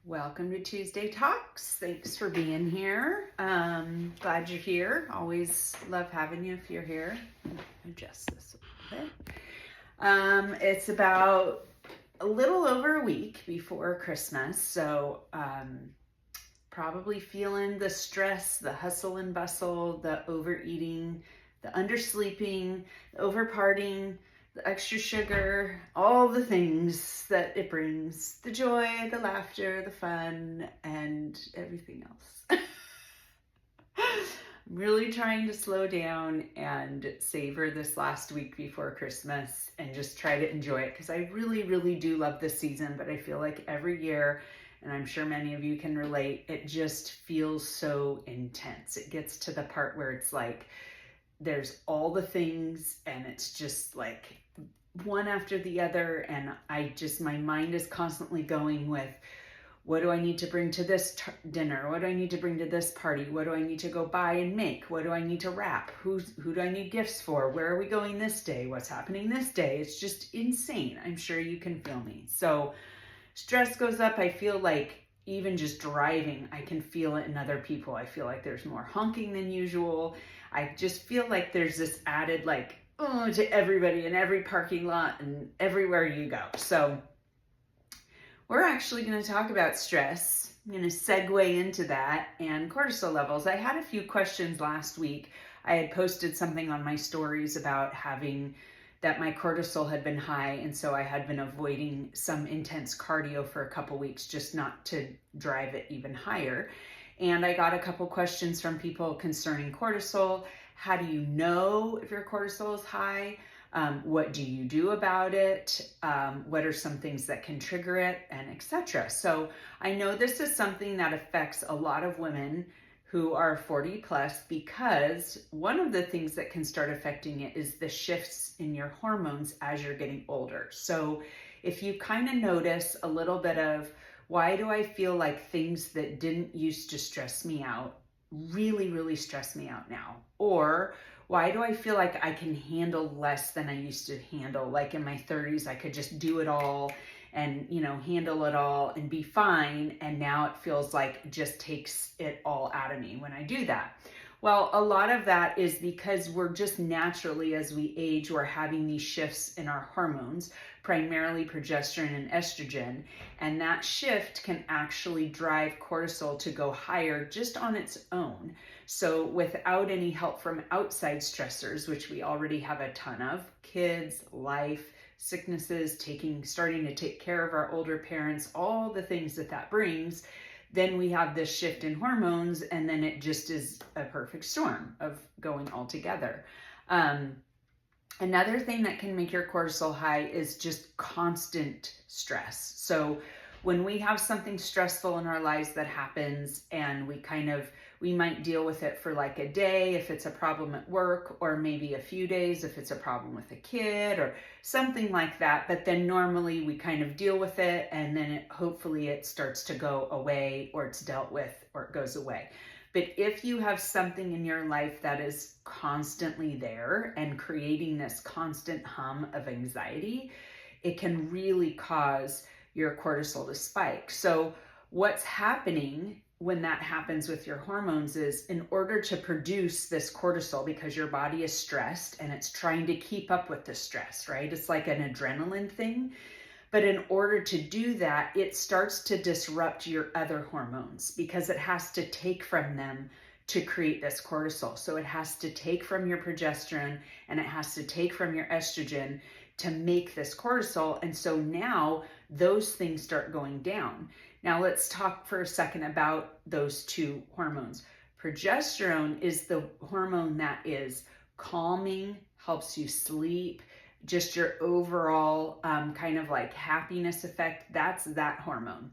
Welcome to Tuesday Talks. Thanks for being here. Glad you're here. Always love having you if you're here. Adjust this a little bit. It's about a little over a week before Christmas, so probably feeling the stress, the hustle and bustle, the overeating, the undersleeping, the overpartying, the extra sugar, all the things that it brings, the joy, the laughter, the fun, and everything else. I'm really trying to slow down and savor this last week before Christmas and just try to enjoy it because I really, really do love this season, but I feel like every year, and I'm sure many of you can relate, it just feels so intense. It gets to the part where it's like, there's all the things and it's just like one after the other, and my mind is constantly going with, what do I need to bring to this dinner? What do I need to bring to this party? What do I need to go buy and make? What do I need to wrap? Who do I need gifts for? Where are we going this day? What's happening this day? It's just insane. I'm sure you can feel me. So stress goes up. I feel like even just driving, I can feel it in other people. I feel like there's more honking than usual. I just feel like there's this added to everybody in every parking lot and everywhere you go. So we're actually going to talk about stress. I'm going to segue into that and cortisol levels. I had a few questions last week. I had posted something on my stories about that my cortisol had been high, and so I had been avoiding some intense cardio for a couple weeks just not to drive it even higher. And I got a couple questions from people concerning cortisol. How do you know if your cortisol is high? What do you do about it? What are some things that can trigger it, and etc. So I know this is something that affects a lot of women who are 40 plus, because one of the things that can start affecting it is the shifts in your hormones as you're getting older. So if you kind of notice a little bit of, why do I feel like things that didn't used to stress me out really, really stress me out now? Or why do I feel like I can handle less than I used to handle? Like in my 30s, I could just do it all and, handle it all and be fine. And now it feels like it just takes it all out of me when I do that. Well, a lot of that is because we're just naturally, as we age, we're having these shifts in our hormones, primarily progesterone and estrogen. And that shift can actually drive cortisol to go higher just on its own. So without any help from outside stressors, which we already have a ton of, kids, life, sicknesses, starting to take care of our older parents, all the things that brings, then we have this shift in hormones, and then it just is a perfect storm of going all together. Another thing that can make your cortisol high is just constant stress. So when we have something stressful in our lives that happens, and we might deal with it for like a day if it's a problem at work, or maybe a few days if it's a problem with a kid or something like that. But then normally we kind of deal with it, and then hopefully it starts to go away, or it's dealt with, or it goes away. But if you have something in your life that is constantly there and creating this constant hum of anxiety, it can really cause your cortisol to spike. So what's happening when that happens with your hormones is, in order to produce this cortisol, because your body is stressed and it's trying to keep up with the stress, right? It's like an adrenaline thing. But in order to do that, it starts to disrupt your other hormones because it has to take from them to create this cortisol. So it has to take from your progesterone and it has to take from your estrogen to make this cortisol. And so now those things start going down. Now let's talk for a second about those two hormones. Progesterone is the hormone that is calming, helps you sleep, just your overall kind of like happiness effect. That's that hormone.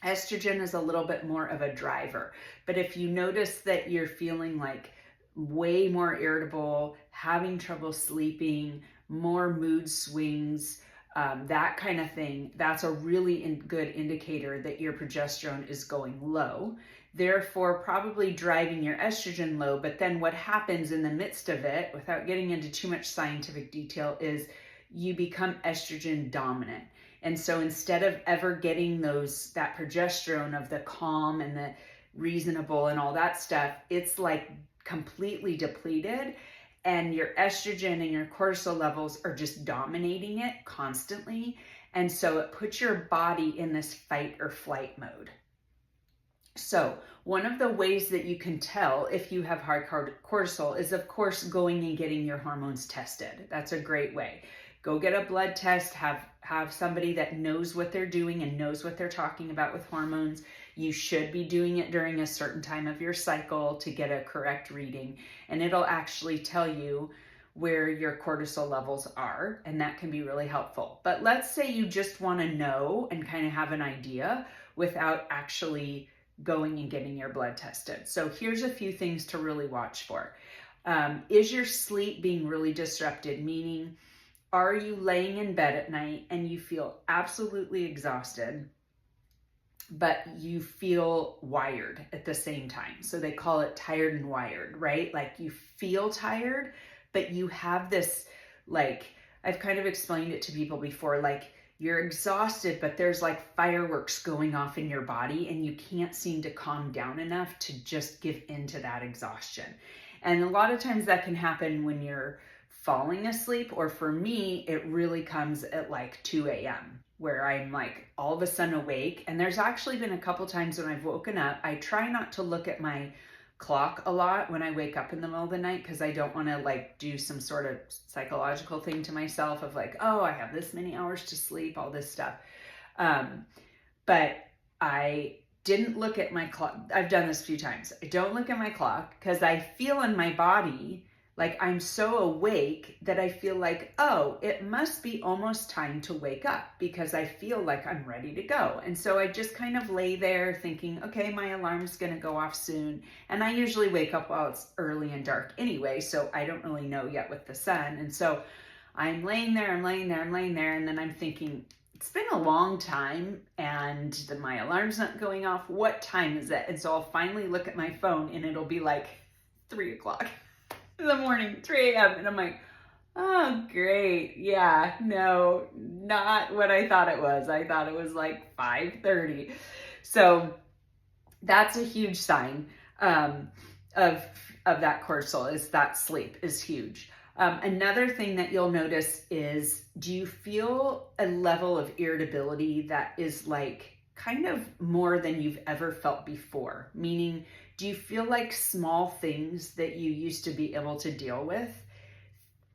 Estrogen is a little bit more of a driver. But if you notice that you're feeling like way more irritable, having trouble sleeping, more mood swings, that kind of thing, that's a really good indicator that your progesterone is going low. Therefore, probably driving your estrogen low. But then what happens in the midst of it, without getting into too much scientific detail, is you become estrogen dominant. And so instead of ever getting that progesterone of the calm and the reasonable and all that stuff, it's like completely depleted, and your estrogen and your cortisol levels are just dominating it constantly. And so it puts your body in this fight or flight mode. So one of the ways that you can tell if you have high cortisol is, of course, going and getting your hormones tested. That's a great way. Go get a blood test, have somebody that knows what they're doing and knows what they're talking about with hormones. You should be doing it during a certain time of your cycle to get a correct reading, and it'll actually tell you where your cortisol levels are, and that can be really helpful. But let's say you just want to know and kind of have an idea without actually going and getting your blood tested. So here's a few things to really watch for. Is your sleep being really disrupted? Meaning, are you laying in bed at night and you feel absolutely exhausted, but you feel wired at the same time? So they call it tired and wired, right? Like you feel tired, but you have this, like, I've kind of explained it to people before, like you're exhausted, but there's like fireworks going off in your body and you can't seem to calm down enough to just give into that exhaustion. And a lot of times that can happen when you're falling asleep, or for me, it really comes at like 2 a.m. where I'm like all of a sudden awake. And there's actually been a couple times when I've woken up. I try not to look at my clock a lot when I wake up in the middle of the night, because I don't want to like do some sort of psychological thing to myself of like, oh, I have this many hours to sleep, all this stuff. But I didn't look at my clock. I've done this a few times. I don't look at my clock because I feel in my body like I'm so awake that I feel like, oh, it must be almost time to wake up because I feel like I'm ready to go. And so I just kind of lay there thinking, okay, my alarm's going to go off soon. And I usually wake up while it's early and dark anyway, so I don't really know yet with the sun. And so I'm laying there. And then I'm thinking, it's been a long time and my alarm's not going off. What time is it? And so I'll finally look at my phone and it'll be like 3 o'clock. In the morning, 3 a.m. And I'm like, oh, great. Yeah, no, not what I thought it was. I thought it was like 5:30. So that's a huge sign of that cortisol, is that sleep is huge. Another thing that you'll notice is, do you feel a level of irritability that is like kind of more than you've ever felt before? Meaning, do you feel like small things that you used to be able to deal with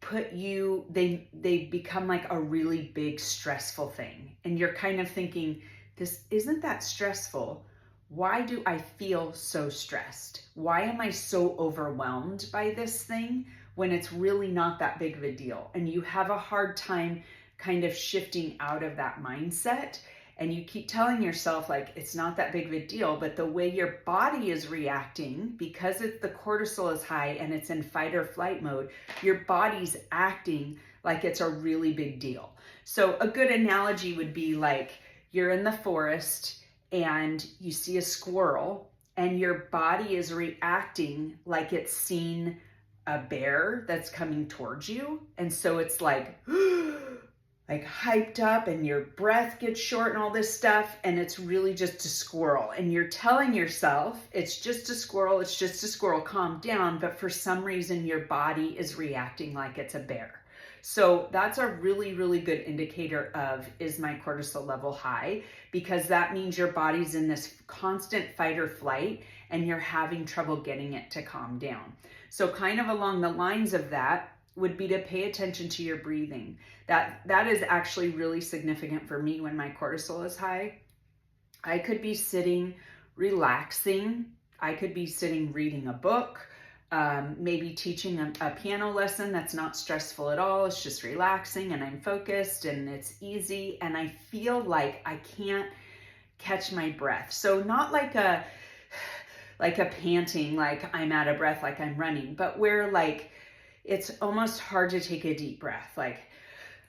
they become like a really big stressful thing? And you're kind of thinking, this isn't that stressful. Why do I feel so stressed? Why am I so overwhelmed by this thing when it's really not that big of a deal? And you have a hard time kind of shifting out of that mindset. And you keep telling yourself like it's not that big of a deal, but the way your body is reacting, because the cortisol is high and it's in fight or flight mode, your body's acting like it's a really big deal. So a good analogy would be like you're in the forest and you see a squirrel and your body is reacting like it's seen a bear that's coming towards you. And so it's like hyped up and your breath gets short and all this stuff, and it's really just a squirrel. And you're telling yourself, it's just a squirrel, calm down. But for some reason, your body is reacting like it's a bear. So that's a really, really good indicator of, is my cortisol level high? Because that means your body's in this constant fight or flight and you're having trouble getting it to calm down. So kind of along the lines of that would be to pay attention to your breathing. That is actually really significant for me when my cortisol is high. I could be sitting relaxing. I could be sitting reading a book, maybe teaching a piano lesson that's not stressful at all. It's just relaxing and I'm focused and it's easy. And I feel like I can't catch my breath. So not like a panting, like I'm out of breath, like I'm running, but where like it's almost hard to take a deep breath. Like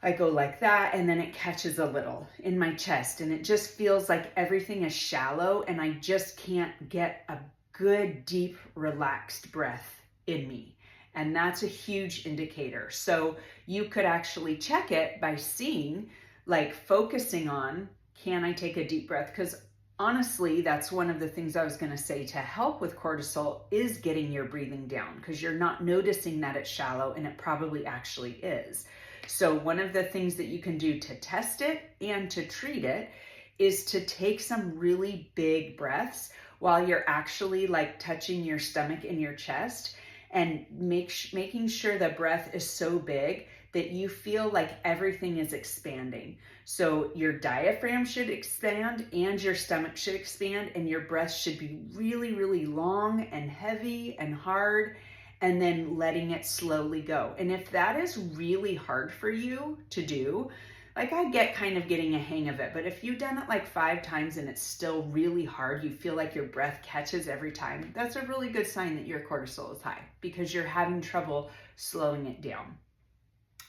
I go like that and then it catches a little in my chest and it just feels like everything is shallow and I just can't get a good, deep, relaxed breath in me. And that's a huge indicator. So you could actually check it by seeing like focusing on, can I take a deep breath? Because honestly, that's one of the things I was going to say to help with cortisol is getting your breathing down, because you're not noticing that it's shallow and it probably actually is. So one of the things that you can do to test it and to treat it is to take some really big breaths while you're actually like touching your stomach and your chest, and making sure the breath is so big that you feel like everything is expanding. So your diaphragm should expand and your stomach should expand, and your breath should be really, really long and heavy and hard, and then letting it slowly go. And if that is really hard for you to do, like I get kind of getting a hang of it, but if you've done it like 5 times and it's still really hard, you feel like your breath catches every time, that's a really good sign that your cortisol is high, because you're having trouble slowing it down.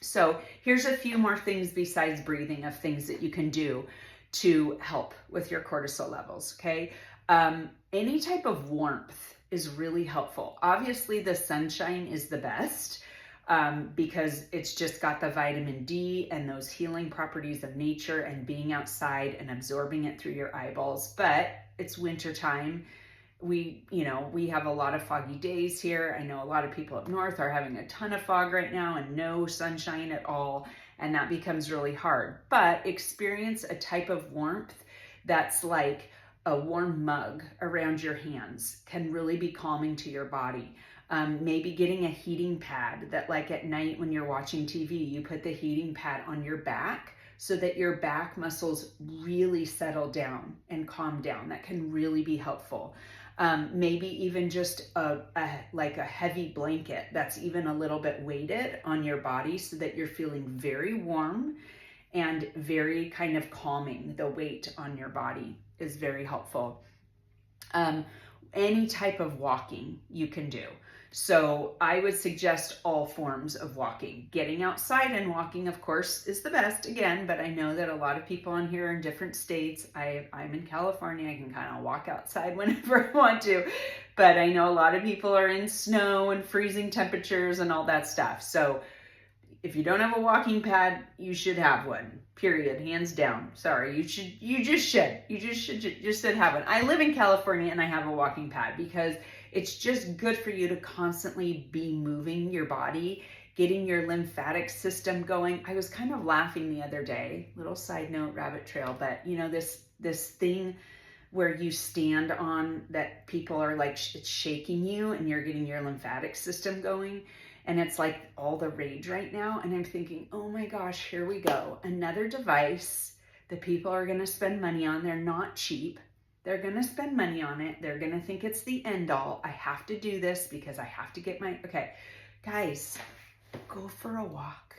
So here's a few more things besides breathing of things that you can do to help with your cortisol levels, okay? Any type of warmth is really helpful. Obviously, the sunshine is the best, because it's just got the vitamin D and those healing properties of nature and being outside and absorbing it through your eyeballs. But it's winter time. We have a lot of foggy days here. I know a lot of people up north are having a ton of fog right now and no sunshine at all, and that becomes really hard. But experience a type of warmth that's like a warm mug around your hands can really be calming to your body. Maybe getting a heating pad that, like at night when you're watching TV, you put the heating pad on your back so that your back muscles really settle down and calm down. That can really be helpful. Maybe even just a heavy blanket that's even a little bit weighted on your body so that you're feeling very warm and very kind of calming. The weight on your body is very helpful. Any type of walking you can do. So I would suggest all forms of walking. Getting outside and walking, of course, is the best, again, but I know that a lot of people on here are in different states. I'm in California. I can kind of walk outside whenever I want to, but I know a lot of people are in snow and freezing temperatures and all that stuff. So if you don't have a walking pad, you should have one, period, hands down. Sorry, you just should have one. I live in California and I have a walking pad because it's just good for you to constantly be moving your body, getting your lymphatic system going. I was kind of laughing the other day, little side note, rabbit trail, but this thing where you stand on that people are like, it's shaking you and you're getting your lymphatic system going. And it's like all the rage right now. And I'm thinking, oh my gosh, here we go. Another device that people are going to spend money on. They're not cheap. They're going to spend money on it. They're going to think it's the end all. I have to do this because I have to get okay, guys, go for a walk.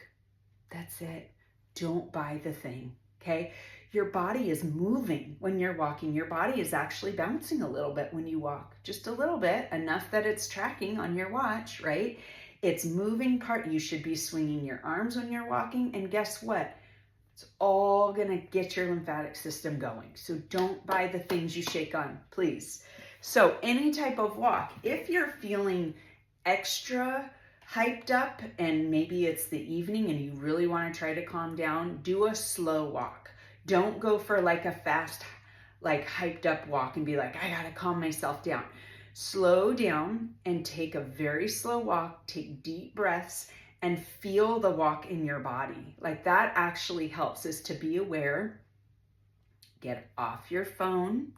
That's it. Don't buy the thing. Okay. Your body is moving when you're walking. Your body is actually bouncing a little bit when you walk, just a little bit, enough that it's tracking on your watch, right? It's moving part. You should be swinging your arms when you're walking. And guess what? It's all going to get your lymphatic system going. So don't buy the things you shake on, please. So any type of walk, if you're feeling extra hyped up and maybe it's the evening and you really want to try to calm down, do a slow walk. Don't go for like a fast, like hyped up walk and be like, I got to calm myself down. Slow down and take a very slow walk, take deep breaths, and feel the walk in your body. Like that actually helps, is to be aware. Get off your phone.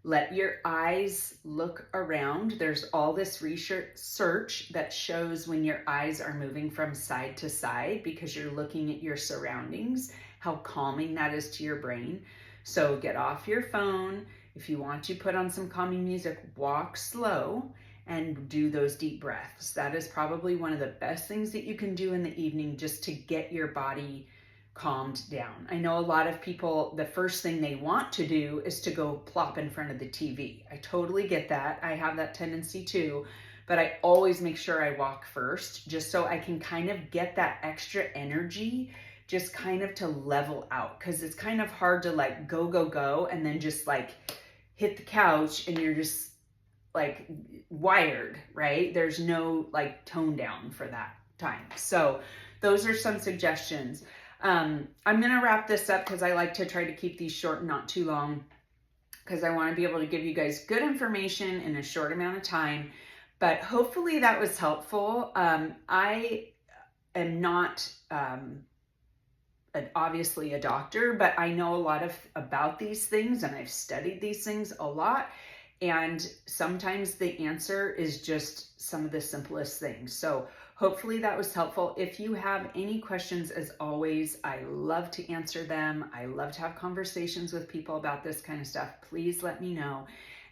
Let your eyes look around. There's all this research that shows when your eyes are moving from side to side because you're looking at your surroundings, how calming that is to your brain. So get off your phone. If you want to put on some calming music, walk slow and do those deep breaths. That is probably one of the best things that you can do in the evening just to get your body calmed down. I know a lot of people, the first thing they want to do is to go plop in front of the TV. I totally get that. I have that tendency too, but I always make sure I walk first just so I can kind of get that extra energy just kind of to level out, because it's kind of hard to like go and then just like hit the couch and you're just like wired, right? There's no like tone down for that time. So those are some suggestions. I'm going to wrap this up because I like to try to keep these short and not too long, because I want to be able to give you guys good information in a short amount of time. But hopefully that was helpful. I am not obviously a doctor, but I know a lot about these things, and I've studied these things a lot. And sometimes the answer is just some of the simplest things. So hopefully that was helpful. If you have any questions, as always, I love to answer them. I love to have conversations with people about this kind of stuff. Please let me know.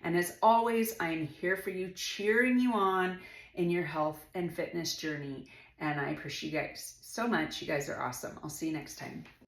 And as always, I am here for you, cheering you on in your health and fitness journey. And I appreciate you guys so much. You guys are awesome. I'll see you next time.